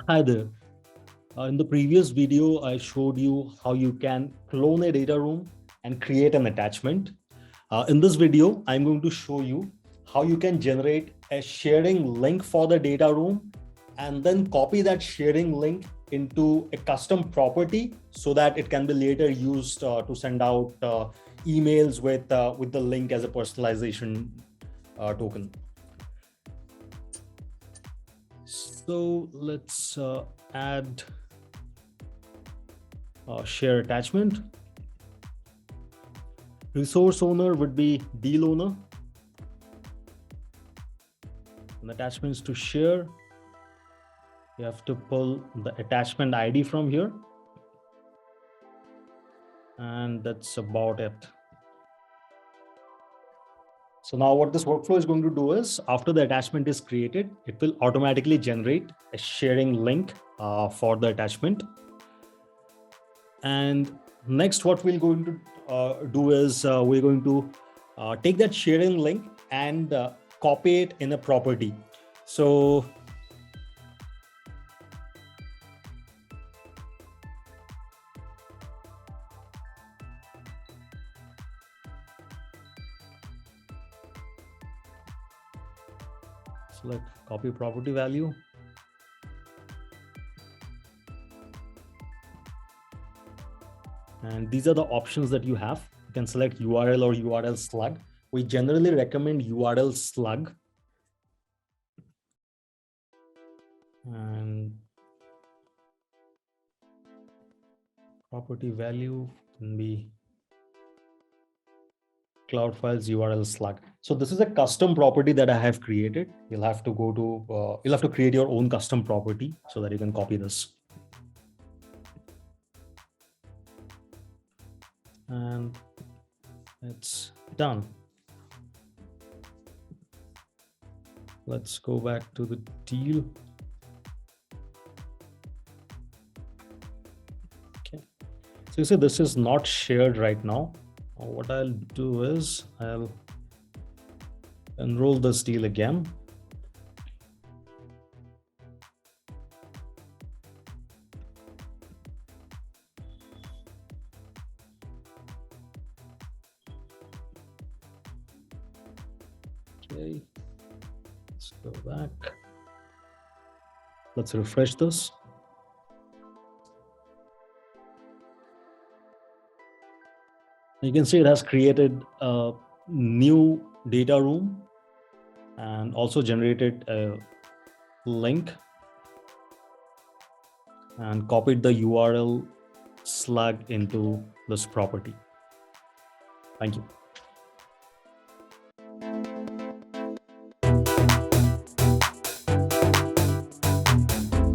Hi there. In the previous video, I showed you how you can clone a data room and create an attachment. In this video, I'm going to show you how you can generate a sharing link for the data room and then copy that sharing link into a custom property so that it can be later used to send out emails with the link as a personalization token. So let's add share attachment. Resource owner would be deal owner. And attachments to share. You have to pull the attachment ID from here. And that's about it. So now what this workflow is going to do is after the attachment is created, it will automatically generate a sharing link for the attachment. And next, what we're going to do is we're going to take that sharing link and copy it in a property. So select copy property value. And these are the options that you have. You can select URL or URL slug. We generally recommend URL slug. And property value can be CloudFiles URL slug. So this is a custom property that I have created. You'll have to go to, you'll have to create your own custom property so that you can copy this. And it's done. Let's go back to the deal. Okay. So you see this is not shared right now. What I'll do is I'll enroll this deal again. Okay, let's go back. Let's refresh this. You can see it has created a new data room and also generated a link and copied the URL slug into this property. Thank you.